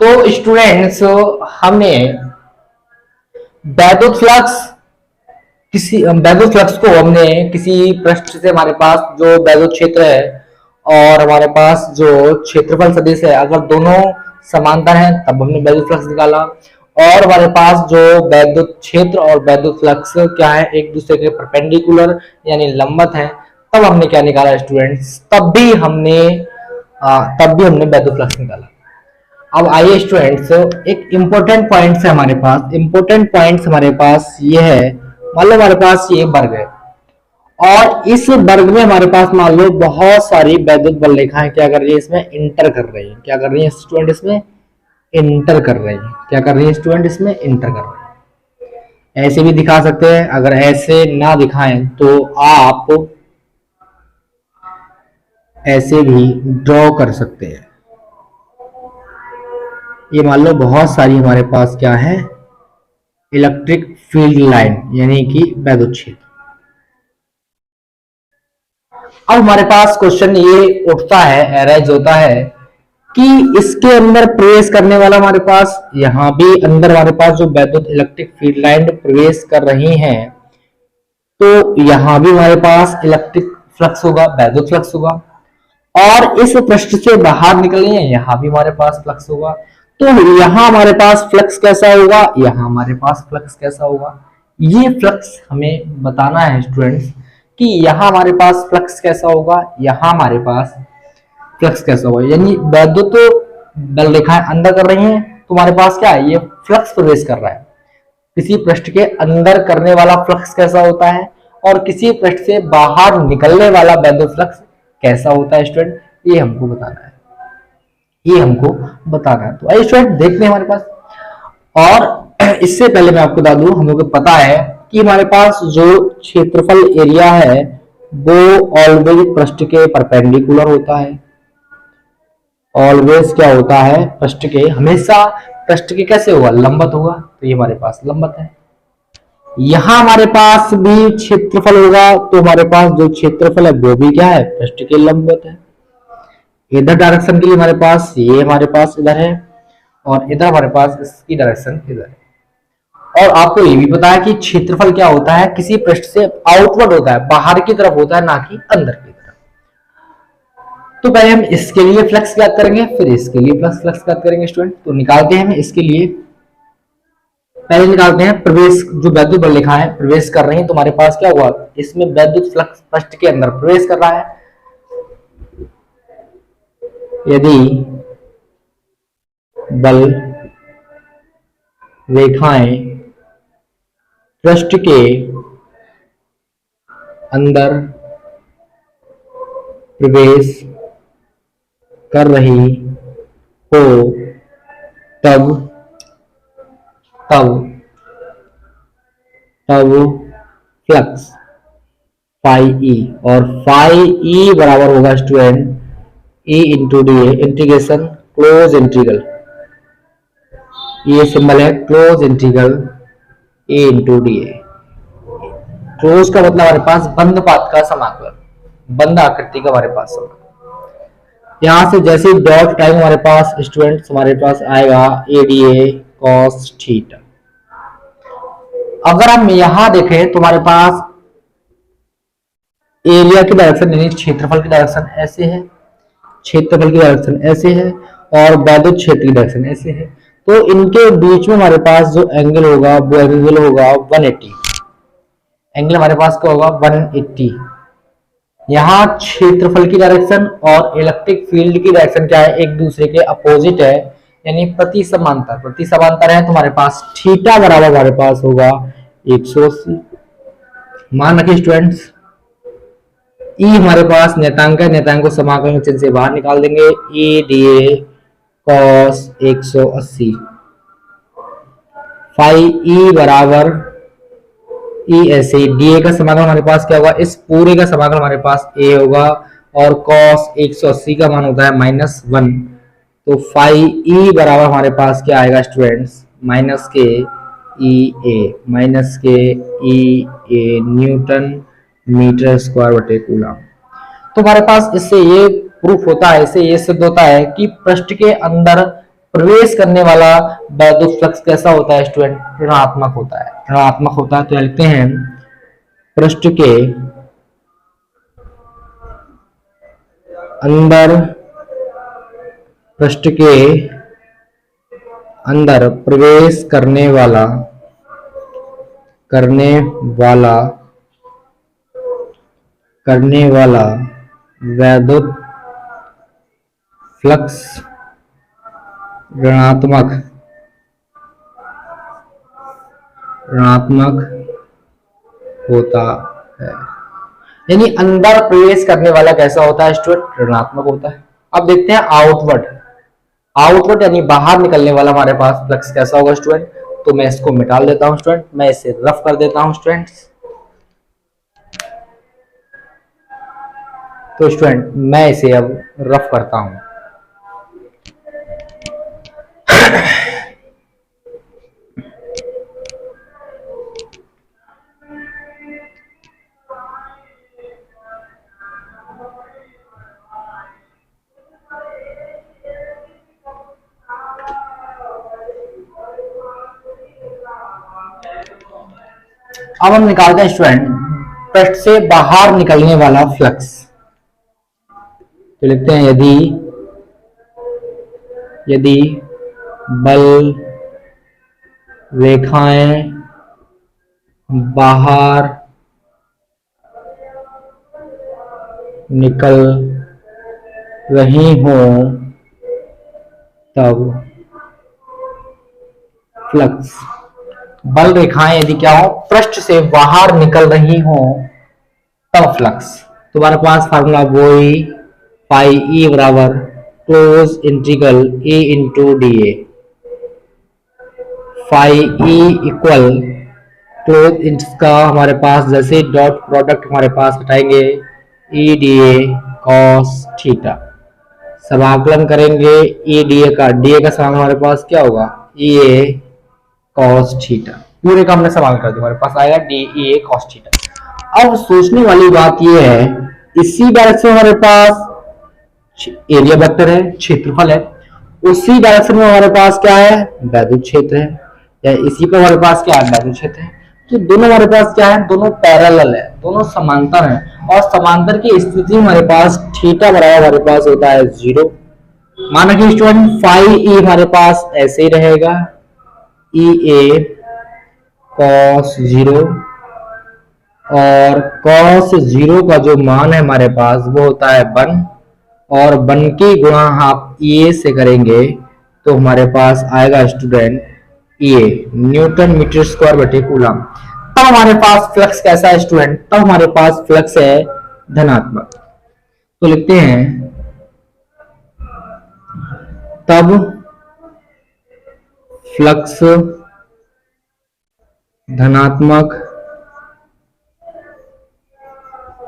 तो स्टूडेंट्स, हमने वैद्युत फ्लक्स वैद्युत फ्लक्स को हमने किसी पृष्ठ से, हमारे पास जो वैद्युत क्षेत्र है और हमारे पास जो क्षेत्रफल सदिश है, अगर दोनों समांतर हैं तब हमने वैद्युत फ्लक्स निकाला। और हमारे पास जो वैद्युत क्षेत्र और वैद्युत फ्लक्स क्या है, एक दूसरे के परपेंडिकुलर यानी लंबवत है, तब हमने क्या निकाला स्टूडेंट्स, तब भी हमने वैद्युत फ्लक्स निकाला। अब आइए स्टूडेंट्स, एक इंपॉर्टेंट पॉइंट्स है हमारे पास। इंपॉर्टेंट पॉइंट्स हमारे पास ये है, मान लो हमारे पास ये वर्ग है और इस वर्ग में हमारे पास मान लो बहुत सारी वैद्युत बल रेखाएं क्या कर रही है, इसमें इंटर कर रही है। क्या कर रही है स्टूडेंट, इसमें इंटर कर रही है। क्या कर रही है स्टूडेंट, इसमें इंटर कर रही है। ऐसे भी दिखा सकते हैं, अगर ऐसे ना दिखाएं तो आप ऐसे भी ड्रॉ कर सकते हैं। ये मान लो बहुत सारी हमारे पास क्या है, इलेक्ट्रिक फील्ड लाइन यानी कि वैद्युत क्षेत्र। अब हमारे पास क्वेश्चन ये उठता है, अराइज होता है कि इसके अंदर प्रवेश करने वाला हमारे पास, यहां भी अंदर हमारे पास जो वैद्युत इलेक्ट्रिक फील्ड लाइन प्रवेश कर रही हैं, तो यहां भी हमारे पास इलेक्ट्रिक फ्लक्स होगा, वैद्युत फ्लक्स होगा। और इस पृष्ठ से बाहर निकल रही है, यहां भी हमारे पास फ्लक्स होगा। तो यहां हमारे पास फ्लक्स कैसा होगा, यहां हमारे पास फ्लक्स कैसा होगा, ये फ्लक्स हमें बताना है स्टूडेंट्स कि यहां हमारे पास फ्लक्स कैसा होगा, यहां हमारे पास फ्लक्स कैसा होगा। यानी वैद्युत बल रेखाएं अंदर कर रही हैं तो हमारे पास क्या है, ये फ्लक्स प्रवेश कर रहा है। किसी पृष्ठ के अंदर करने वाला फ्लक्स कैसा होता है और किसी पृष्ठ से बाहर निकलने वाला वैद्युत फ्लक्स कैसा होता है स्टूडेंट, ये हमको बताना है। तो आइए स्टूडेंट देखते हैं हमारे पास। और इससे पहले मैं आपको बता दूं, हम लोग को पता है कि हमारे पास जो क्षेत्रफल एरिया है वो ऑलवेज पृष्ठ के परपेंडिकुलर होता है। ऑलवेज क्या होता है, पृष्ठ के, हमेशा पृष्ठ के कैसे होगा, लंबवत होगा। तो ये हमारे पास लंबवत है। यहां हमारे पास भी क्षेत्रफल होगा, तो हमारे पास जो क्षेत्रफल है वो भी क्या है, पृष्ठ के लंबवत है। इधर डायरेक्शन के लिए हमारे पास ये हमारे पास इधर है और इधर हमारे पास इसकी डायरेक्शन इधर है। और आपको ये भी पता है कि क्षेत्रफल क्या होता है, किसी पृष्ठ से आउटवर्ड होता है, बाहर की तरफ होता है, ना कि अंदर की तरफ। तो पहले हम इसके लिए फ्लक्स ज्ञात करेंगे, फिर इसके लिए फ्लक्स ज्ञात करेंगे स्टूडेंट। तो निकालते हैं हम इसके लिए, पहले निकालते हैं प्रवेश, जो वैद्युत बल रेखाएं प्रवेश कर रही हैं, तो हमारे पास क्या हुआ, इसमें वैद्युत फ्लक्स पृष्ठ के अंदर प्रवेश कर रहा है। यदि बल रेखाएं पृष्ठ के अंदर प्रवेश कर रही हो तब फ्लक्स फाई ई, और फाई ई बराबर होगा स्टूडेंट E इंटू डी ए, इंटीग्रेशन क्लोज इंटीग्रल, ये सिंबल है close integral A into D A. Close का मतलब हमारे पास बंद पाथ का समाकलन, बंद आकृति का हमारे पास समाकलन। यहां से जैसे डॉट टाइम हमारे पास स्टूडेंट्स, हमारे पास आएगा A D A cos theta. अगर हम यहां देखें तो हमारे पास एरिया की डायरेक्शन यानी क्षेत्रफल की डायरेक्शन ऐसे है, क्षेत्रफल की डायरेक्शन ऐसे है और वैद्युत क्षेत्र की डायरेक्शन ऐसे है। तो इनके बीच में हमारे पास जो एंगल होगा वो एंगल होगा 180। एंगल हमारे पास क्या होगा 180। यहाँ क्षेत्रफल की डायरेक्शन और इलेक्ट्रिक फील्ड की डायरेक्शन क्या है, एक दूसरे के अपोजिट है, यानी प्रति समांतर है। तो हमारे पास थीटा बराबर हमारे पास होगा 180। मान रखिए स्टूडेंट्स, ई हमारे पास नेतांक है, नेतांक को समाकलन चिन्ह से बाहर निकाल देंगे, E D A cos 180। Phi E बराबर ई ऐसे, डी ए का समाकलन हमारे पास क्या होगा, इस पूरे का समाकलन हमारे पास ए होगा और कॉस 180 का मान होता है -1। तो फाई ई बराबर हमारे पास क्या आएगा स्टूडेंट्स, माइनस के ई ए न्यूटन मीटर स्क्वायर बटे कूलम। तो हमारे पास इससे ये प्रूफ होता है, इससे ये सिद्ध होता है कि पृष्ठ के अंदर प्रवेश करने वाला वैद्युत फ्लक्स कैसा होता है स्टूडेंट? ऋणात्मक होता है। ऋणात्मक होता है तो लिखते हैं पृष्ठ के अंदर, पृष्ठ के अंदर प्रवेश करने वाला वैद्युत फ्लक्स ऋणात्मक होता है। यानी अंदर प्रवेश करने वाला कैसा होता है स्टूडेंट? ऋणात्मक होता है। अब देखते हैं आउटवर्ड यानी बाहर निकलने वाला हमारे पास फ्लक्स कैसा होगा स्टूडेंट? तो मैं इसको मिटा देता हूं स्टूडेंट, मैं इसे रफ कर देता हूं स्टूडेंट्स। तो स्टूडेंट मैं इसे अब रफ करता हूं। अब हम निकालते हैं स्टूडेंट पृष्ठ से बाहर निकलने वाला फ्लक्स। तो लिखते हैं यदि बल रेखाएं बाहर निकल रही हों तब फ्लक्स, बल रेखाएं यदि क्या हो? पृष्ठ से बाहर निकल रही हों तब फ्लक्स। तुम्हारे पास फार्मूला वही पाई ई बराबर close integral A into D A. Phi E equal close इसका हमारे पास जैसे डॉट प्रोडक्ट हमारे पास हटाएंगे E D A cos theta, समाकलन करेंगे ई डी ए का, डी ए का समाकलन हमारे पास क्या होगा? ई ए कॉस थीटा। पूरे का हमने सवाल कर दिया, हमारे पास आएगा डी ई ए कॉस थीटा। अब सोचने वाली बात यह है, इसी डायरेक्शन में हमारे पास एरिया वेक्टर है, क्षेत्रफल है, उसी डायरेक्शन में हमारे पास क्या है? वैद्युत क्षेत्र है, या इसी पर हमारे पास क्या है? वैद्युत क्षेत्र है। तो दोनों हमारे पास क्या है? दोनों पैरेलल है, दोनों समांतर हैं, और समांतर की स्थिति में हमारे पास थीटा बराबर हमारे पास होता है 0। माना कि स्टूडेंट फाई ई हमारे पास ऐसे ही रहेगा, ई ए कॉस 0, और कॉस 0 का जो मान है हमारे पास वो होता है 1, और 1 की गुणा आप ए से करेंगे तो हमारे पास आएगा student A newton metre square बटे कूलम। तब हमारे पास फ्लक्स कैसा है स्टूडेंट? तब हमारे पास फ्लक्स है धनात्मक। तो लिखते हैं तब फ्लक्स धनात्मक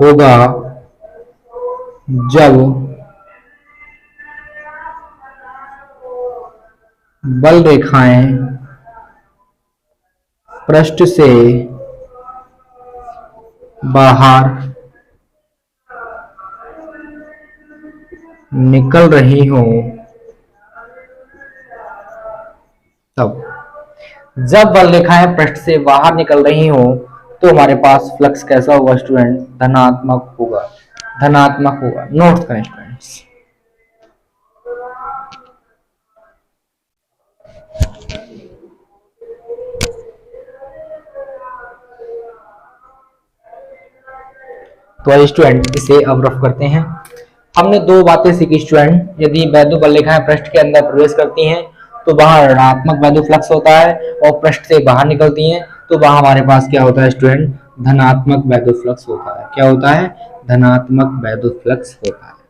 होगा जब बल रेखाएं पृष्ठ से बाहर निकल रही हों तब। जब बल रेखाएं पृष्ठ से बाहर निकल रही हों तो हमारे पास फ्लक्स कैसा होगा स्टूडेंट? धनात्मक होगा, धनात्मक होगा। नोट करें स्टूडेंट्स। तो स्टूडेंट इसे अब रफ करते हैं। हमने दो बातें सीखी स्टूडेंट, यदि वैद्युत बल रेखाएं पृष्ठ के अंदर प्रवेश करती हैं तो वहां ऋणात्मक वैद्युत फ्लक्स होता है, और पृष्ठ से बाहर निकलती हैं तो वहां हमारे पास क्या होता है स्टूडेंट? धनात्मक वैद्युत फ्लक्स होता है। क्या होता है? धनात्मक वैद्युत फ्लक्स होता है।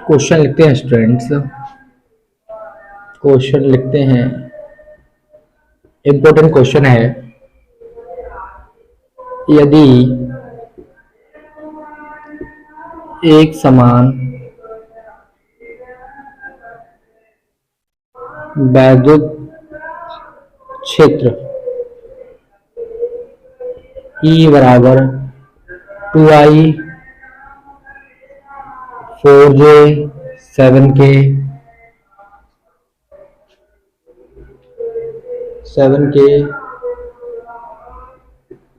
क्वेश्चन लिखते हैं स्टूडेंट्स, क्वेश्चन लिखते हैं। इंपॉर्टेंट क्वेश्चन है, यदि एक समान वैद्युत क्षेत्र E बराबर 2I 4J 7K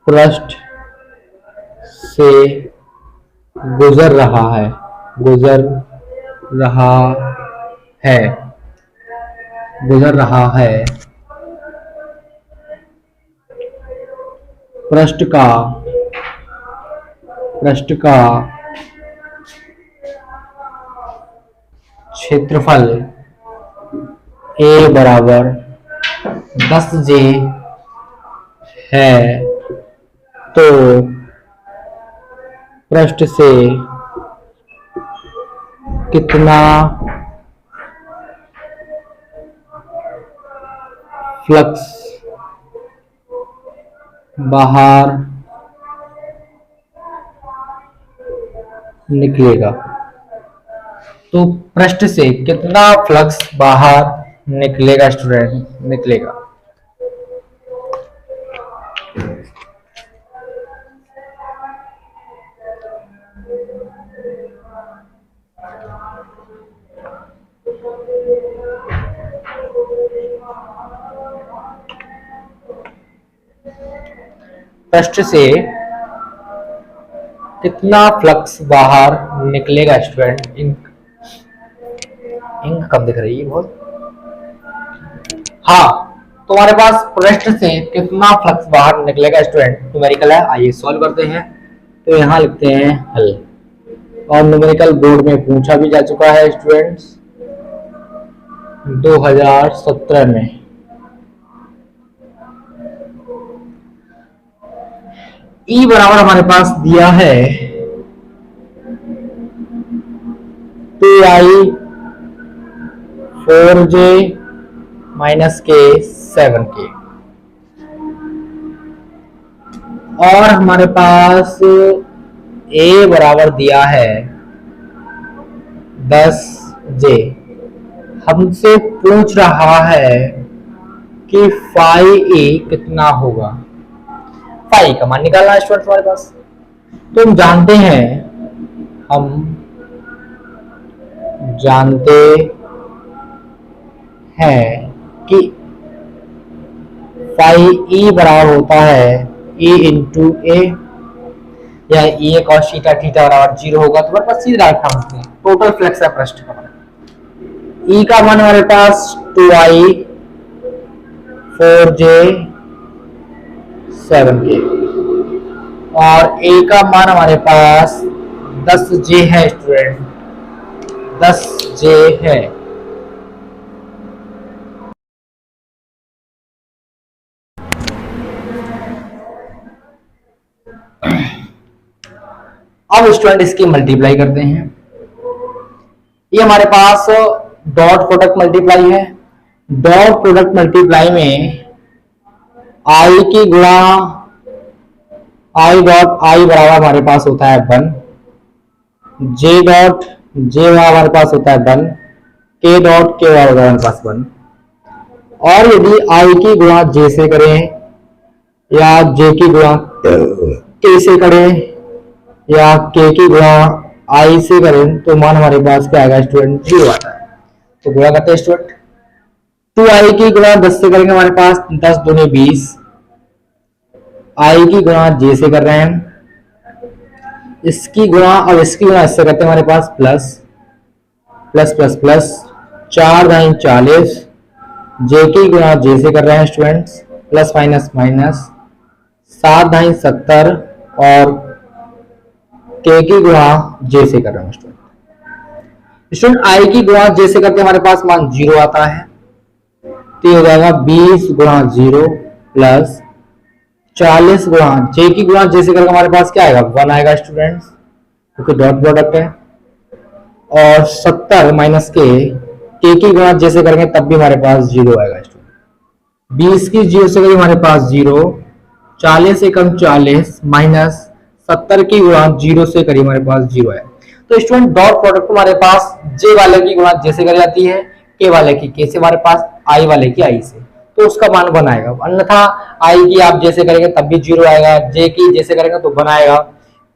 पृष्ठ से गुजर रहा है गुजर रहा है पृष्ठ का क्षेत्रफल A बराबर 10J है तो पृष्ठ से कितना फ्लक्स बाहर निकलेगा। तो पृष्ठ से कितना फ्लक्स बाहर निकलेगा स्टूडेंट, निकलेगा। पृष्ठ से कितना फ्लक्स बाहर निकलेगा स्टूडेंट। इंक कम दिख रही है बहुत। हाँ, तुम्हारे पास पृष्ठ से कितना फ्लक्स बाहर निकलेगा स्टूडेंट न्यूमेरिकल है। आइए सॉल्व करते हैं। तो यहाँ लिखते हैं हल। और न्यूमेरिकल बोर्ड में पूछा भी जा चुका है स्टूडेंट्स 2017 में। E बराबर हमारे पास दिया है 2I 4J -K 7K और हमारे पास A बराबर दिया है 10J। हमसे पूछ रहा है कि फाई E कितना होगा। फाई का मान निकालना है स्टूडेंट हमारे पास। तो हम जानते हैं कि फाई E बराबर होता है E इंटू ए या E cos थीटा थीटा बराबर 0 होगा। तो हमारे पास सीधा रखा है टोटल फ्लक्स है पृष्ठ का। E का मान हमारे पास 2I 4J 7K और A का मान हमारे पास 10J है स्टूडेंट, 10J है। अब स्टूडेंट इसकी मल्टीप्लाई करते हैं। ये हमारे पास डॉट प्रोडक्ट मल्टीप्लाई है। डॉट प्रोडक्ट मल्टीप्लाई में I की गुणा I डॉट I बराबर हमारे पास होता है 1, J डॉट J हमारे पास होता है 1, K डॉट K बराबर हमारे पास 1। और यदि I की गुणा J से करें या J की गुणा K से करें या K की गुणा I से करें तो मान हमारे पास क्या आएगा स्टूडेंट 0 आता है। तो गुणा करते हैं स्टूडेंट। 2I की गुणा 10 से करेंगे हमारे पास 10 दूनी 20। I की गुणा J से कर रहे हैं। इसकी गुणा और इसकी गुणा इससे करते हैं हमारे पास प्लस प्लस प्लस प्लस 4 दाई 40। J की गुणा J से कर रहे हैं स्टूडेंट्स प्लस माइनस माइनस 7 दाई 70 और K की गुणा J से कर रहे हैं स्टूडेंट। I की गुणा J से करके हमारे पास मान 0 आता है। तो हो जाएगा 20 गुणा 0 प्लस 40 गुणा J की गुणा J से करके हमारे पास क्या आएगा 1 आएगा स्टूडेंट्स, क्योंकि डॉट प्रोडक्ट है। और 70 माइनस K की गुणा J से करेंगे तब भी हमारे पास 0 आएगा स्टूडेंट। 20 की 0 से करेंगे हमारे पास 0, 40 एकम 40 माइनस 70 की गुणा 0 से करीब हमारे पास 0 है। तो स्टूडेंट डॉट प्रोडक्ट हमारे पास J वाले की गुणा J से करी जाती है, के वाले की के से हमारे पास, आई वाले की आई से, तो उसका मान वन आएगा। अन्यथा आई की आप जैसे करेंगे तब भी जीरो आएगा, जे की जैसे करेंगे तो वन आएगा,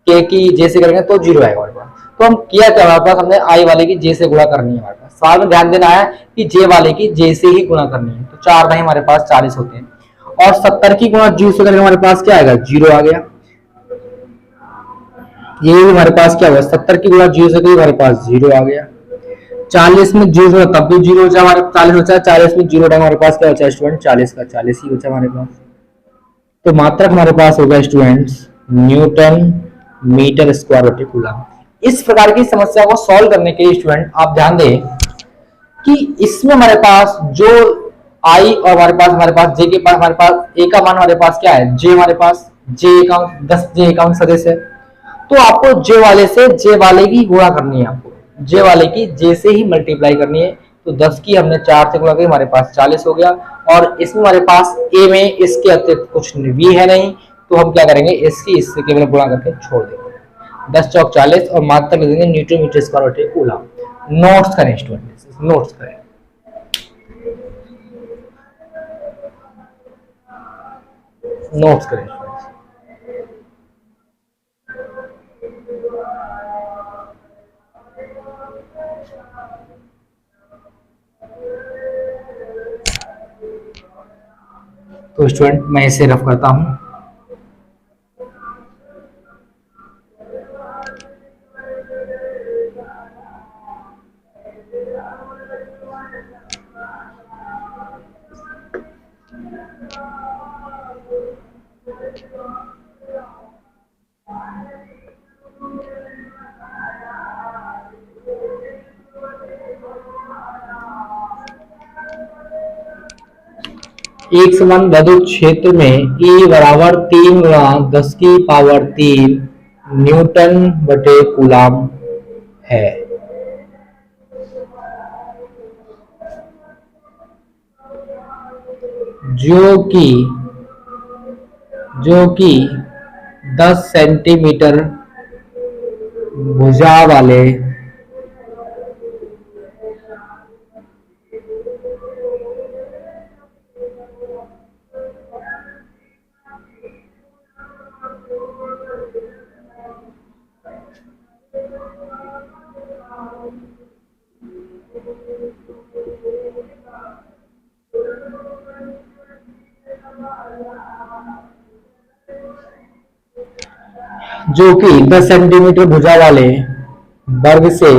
के की जैसे करेंगे तो जीरो आएगा हमारे पास। तो हम किया क्या, हमारे पास हमने आई वाले की जे से गुणा करनी है हमारे पास। सवाल में ध्यान देना है कि जे वाले की जे से ही गुणा करनी है। तो चार नहीं हमारे पास 40 होते हैं, और 70 की गुणा जीरो से करेंगे हमारे पास क्या आएगा, जीरो आ गया। ये भी हमारे पास क्या हुआ, 70 की गुणा जीरो से करेंगे हमारे पास जीरो आ गया। 40 में जीरो तब भी जीरो बचा हमारे, 40 बचा, 40 में जीरो हमारे पास क्या बचा स्टूडेंट, 40 का 40 ही बचा हमारे पास। तो मात्रक हमारे पास होगा स्टूडेंट्स न्यूटन मीटर स्क्वायर बटे कूलम। इस प्रकार की समस्या को सॉल्व करने के लिए स्टूडेंट आप ध्यान दें कि इसमें हमारे पास जो आई और हमारे पास जे के पास, हमारे पास ए का मान हमारे पास क्या है, जे हमारे पास जे एकाउंट 10 जे एकाउंट सदस्य है। तो आपको जे वाले से जे वाले की गुणा करनी है, आपको जे वाले की जे से ही मल्टीप्लाई करनी है। तो 10 की हमने 4 से गुणा की, हमारे पास 40 हो गया। और इसमें हमारे पास ए में इसके अतिरिक्त कुछ भी है नहीं, तो हम क्या करेंगे, इसकी इससे केवल गुणा करके छोड़ देंगे। 10 चौक 40 और मात्रक लिख देंगे न्यूटन मीटर स्क्वायर बटे कूलम। नोट्स करें स्टूडेंट, नोट्स करें। नोट्स करें तो स्टूडेंट मैं इसे रफ करता हूं। एक समान विद्युत क्षेत्र में E बराबर 3 गुणा 10 की पावर 3 न्यूटन बटे कूलम है। जो कि 10 सेंटीमीटर भुजा वाले जो कि 10 सेंटीमीटर भुजा वाले वर्ग से